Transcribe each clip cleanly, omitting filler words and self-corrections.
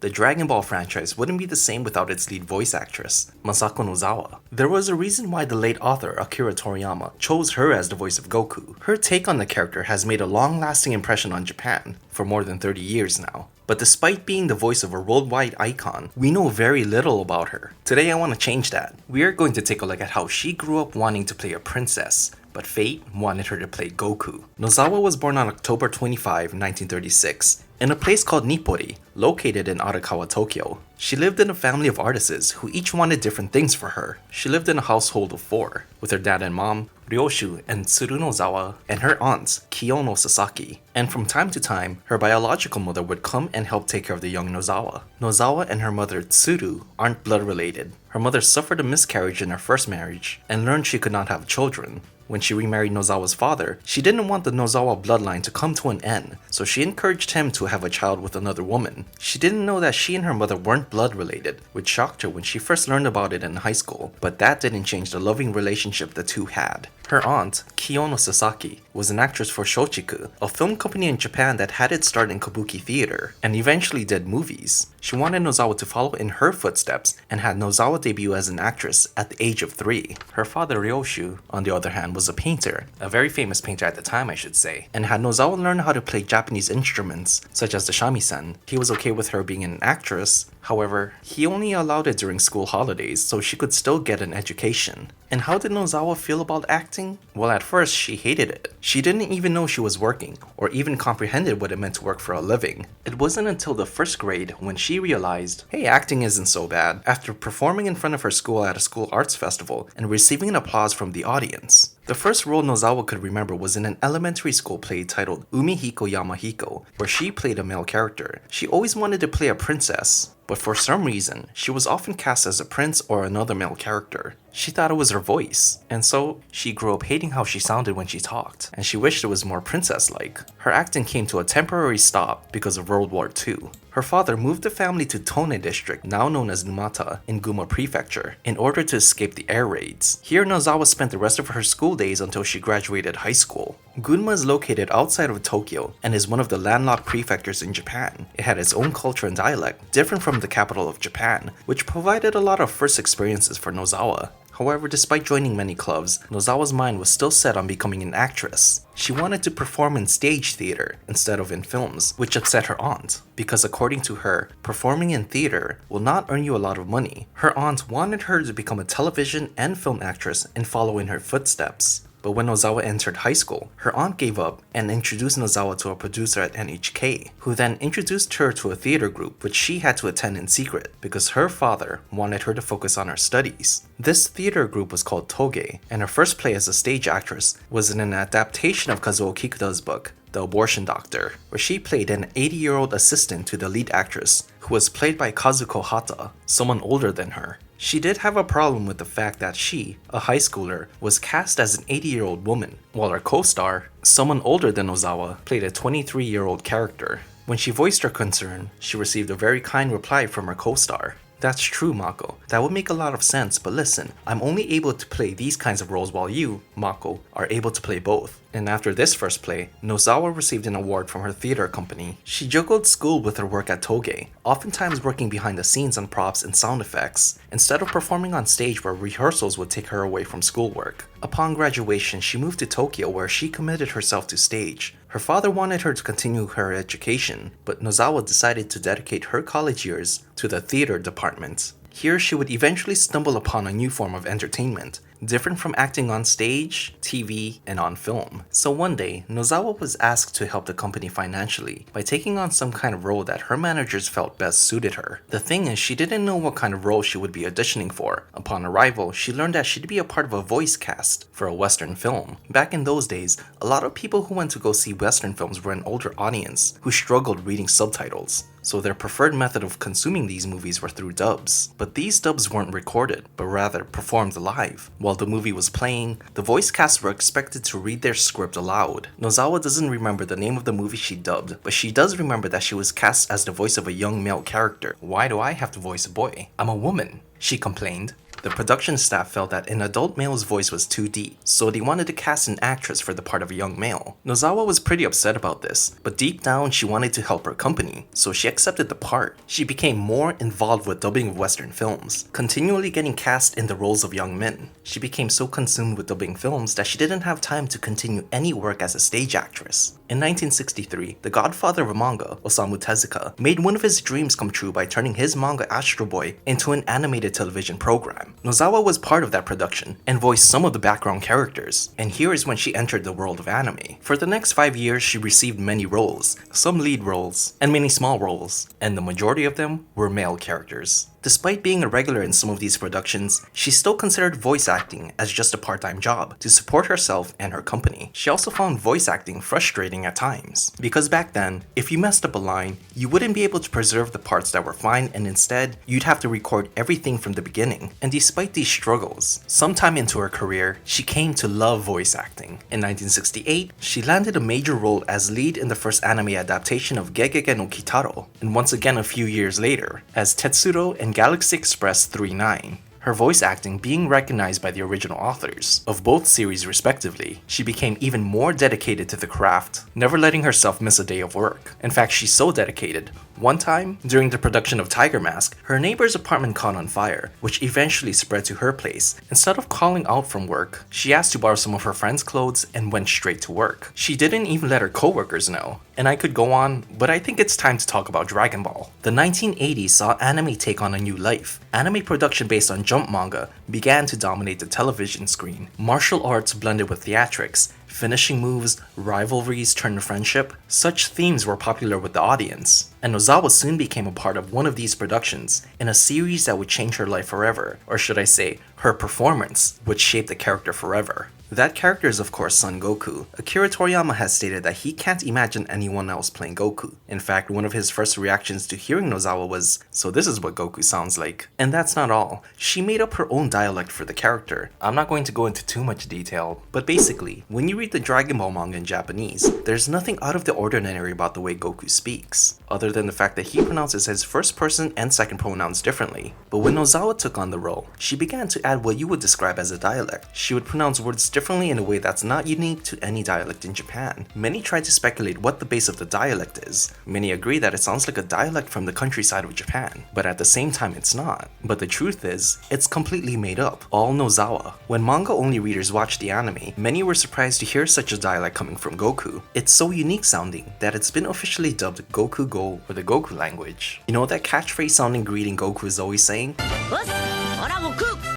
the Dragon Ball franchise wouldn't be the same without its lead voice actress, Masako Nozawa. There was a reason why the late author Akira Toriyama chose her as the voice of Goku. Her take on the character has made a long-lasting impression on Japan for more than 30 years now. But despite being the voice of a worldwide icon, we know very little about her. Today I want to change that. We are going to take a look at how she grew up wanting to play a princess, but fate wanted her to play Goku. Nozawa was born on October 25, 1936, in a place called Nippori, located in Arakawa, Tokyo. She lived in a family of artists who each wanted different things for her. She lived in a household of 4, with her dad and mom, Ryoshu and Tsuru Nozawa, and her aunts, Kiyono Sasaki. And from time to time, her biological mother would come and help take care of the young Nozawa. Nozawa and her mother Tsuru aren't blood related. Her mother suffered a miscarriage in her first marriage and learned she could not have children. When she remarried Nozawa's father, she didn't want the Nozawa bloodline to come to an end, so she encouraged him to have a child with another woman. She didn't know that she and her mother weren't blood related, which shocked her when she first learned about it in high school, but that didn't change the loving relationship the two had. Her aunt, Kiyono Sasaki, was an actress for Shochiku, a film company in Japan that had its start in kabuki theater, and eventually did movies. She wanted Nozawa to follow in her footsteps and had Nozawa debut as an actress at the age of 3. Her father Ryoshu, on the other hand, was a painter, a very famous painter at the time I should say, and had Nozawa learn how to play Japanese instruments, such as the shamisen. He was okay with her being an actress, however, he only allowed it during school holidays so she could still get an education. And how did Nozawa feel about acting? Well, at first, she hated it. She didn't even know she was working, or even comprehended what it meant to work for a living. It wasn't until the 1st grade when she realized, hey, acting isn't so bad, after performing in front of her school at a school arts festival and receiving an applause from the audience. The first role Nozawa could remember was in an elementary school play titled Umihiko Yamahiko, where she played a male character. She always wanted to play a princess, but for some reason, she was often cast as a prince or another male character. She thought it was her voice, and so she grew up hating how she sounded when she talked, and she wished it was more princess-like. Her acting came to a temporary stop because of World War II. Her father moved the family to Tone District, now known as Numata, in Gunma Prefecture, in order to escape the air raids. Here, Nozawa spent the rest of her school days until she graduated high school. Gunma is located outside of Tokyo and is one of the landlocked prefectures in Japan. It had its own culture and dialect, different from the capital of Japan, which provided a lot of first experiences for Nozawa. However, despite joining many clubs, Nozawa's mind was still set on becoming an actress. She wanted to perform in stage theater instead of in films, which upset her aunt, because according to her, performing in theater will not earn you a lot of money. Her aunt wanted her to become a television and film actress and follow in her footsteps. But when Nozawa entered high school, her aunt gave up and introduced Nozawa to a producer at NHK, who then introduced her to a theater group which she had to attend in secret because her father wanted her to focus on her studies. This theater group was called Toge, and her first play as a stage actress was in an adaptation of Kazuo Kikuda's book, The Abortion Doctor, where she played an 80-year-old assistant to the lead actress, who was played by Kazuko Hata, someone older than her. She did have a problem with the fact that she, a high schooler, was cast as an 80-year-old woman, while her co-star, someone older than Nozawa, played a 23-year-old character. When she voiced her concern, she received a very kind reply from her co-star. That's true, Mako. That would make a lot of sense, but listen, I'm only able to play these kinds of roles while you, Mako, are able to play both. And after this first play, Nozawa received an award from her theater company. She juggled school with her work at Toge, oftentimes working behind the scenes on props and sound effects, instead of performing on stage where rehearsals would take her away from schoolwork. Upon graduation, she moved to Tokyo where she committed herself to stage. Her father wanted her to continue her education, but Nozawa decided to dedicate her college years to the theater department. Here she would eventually stumble upon a new form of entertainment, different from acting on stage, TV, and on film. So one day, Nozawa was asked to help the company financially by taking on some kind of role that her managers felt best suited her. The thing is, she didn't know what kind of role she would be auditioning for. Upon arrival, she learned that she'd be a part of a voice cast for a Western film. Back in those days, a lot of people who went to go see Western films were an older audience who struggled reading subtitles. So their preferred method of consuming these movies were through dubs. But these dubs weren't recorded, but rather performed live. While the movie was playing, the voice cast were expected to read their script aloud. Nozawa doesn't remember the name of the movie she dubbed, but she does remember that she was cast as the voice of a young male character. Why do I have to voice a boy? I'm a woman, she complained. The production staff felt that an adult male's voice was too deep, so they wanted to cast an actress for the part of a young male. Nozawa was pretty upset about this, but deep down she wanted to help her company, so she accepted the part. She became more involved with dubbing of Western films, continually getting cast in the roles of young men. She became so consumed with dubbing films that she didn't have time to continue any work as a stage actress. In 1963, the godfather of manga, Osamu Tezuka, made one of his dreams come true by turning his manga Astro Boy into an animated television program. Nozawa was part of that production and voiced some of the background characters, and here is when she entered the world of anime. For the next 5 years, she received many roles, some lead roles, and many small roles, and the majority of them were male characters. Despite being a regular in some of these productions, she still considered voice acting as just a part-time job to support herself and her company. She also found voice acting frustrating at times, because back then, if you messed up a line, you wouldn't be able to preserve the parts that were fine, and instead, you'd have to record everything from the beginning. And despite these struggles, sometime into her career, she came to love voice acting. In 1968, she landed a major role as lead in the first anime adaptation of Gegege no Kitaro, and once again a few years later, as Tetsuro in Galaxy Express 39. Her voice acting being recognized by the original authors of both series respectively, she became even more dedicated to the craft, never letting herself miss a day of work. In fact, she's so dedicated. One time, during the production of Tiger Mask, her neighbor's apartment caught on fire, which eventually spread to her place. Instead of calling out from work, she asked to borrow some of her friend's clothes and went straight to work. She didn't even let her coworkers know. And I could go on, but I think it's time to talk about Dragon Ball. The 1980s saw anime take on a new life. Anime production based on Jump manga began to dominate the television screen. Martial arts blended with theatrics, finishing moves, rivalries turned to friendship. Such themes were popular with the audience, and Nozawa soon became a part of one of these productions in a series that would change her life forever, or should I say, her performance would shape the character forever. That character is of course Sun Goku. Akira Toriyama has stated that he can't imagine anyone else playing Goku. In fact, one of his first reactions to hearing Nozawa was, "So this is what Goku sounds like." And that's not all. She made up her own dialect for the character. I'm not going to go into too much detail, but basically, when you read the Dragon Ball manga in Japanese, there's nothing out of the ordinary about the way Goku speaks, other than the fact that he pronounces his first person and second pronouns differently. But when Nozawa took on the role, she began to add what you would describe as a dialect. She would pronounce words differently in a way that's not unique to any dialect in Japan. Many try to speculate what the base of the dialect is. Many agree that it sounds like a dialect from the countryside of Japan, but at the same time it's not. But the truth is, it's completely made up, all Nozawa. When manga-only readers watched the anime, many were surprised to hear such a dialect coming from Goku. It's so unique sounding that it's been officially dubbed Goku Go, or the Goku language. You know that catchphrase sounding greeting Goku is always saying?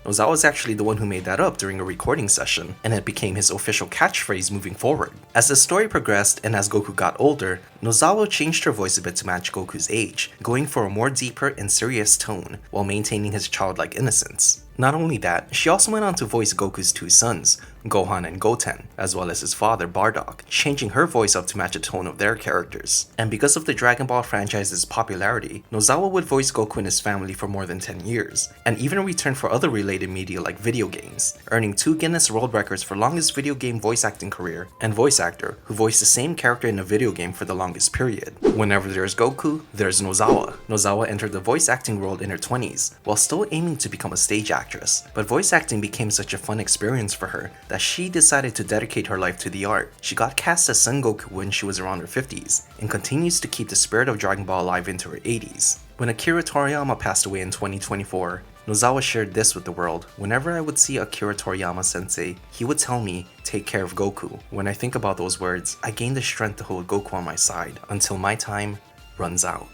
Nozawa was actually the one who made that up during a recording session, and it became his official catchphrase moving forward. As the story progressed and as Goku got older, Nozawa changed her voice a bit to match Goku's age, going for a more deeper and serious tone while maintaining his childlike innocence. Not only that, she also went on to voice Goku's two sons, Gohan and Goten, as well as his father Bardock, changing her voice up to match the tone of their characters. And because of the Dragon Ball franchise's popularity, Nozawa would voice Goku and his family for more than 10 years, and even returned for other related media like video games, earning 2 Guinness World Records for longest video game voice acting career and voice actor who voiced the same character in a video game for the longest period. Whenever there's Goku, there's Nozawa. Nozawa entered the voice acting world in her 20s, while still aiming to become a stage actress, but voice acting became such a fun experience for her that she decided to dedicate her life to the art. She got cast as Sun Goku when she was around her 50s, and continues to keep the spirit of Dragon Ball alive into her 80s. When Akira Toriyama passed away in 2024, Nozawa shared this with the world. "Whenever I would see Akira Toriyama sensei, he would tell me, 'Take care of Goku.' When I think about those words, I gain the strength to hold Goku on my side until my time runs out."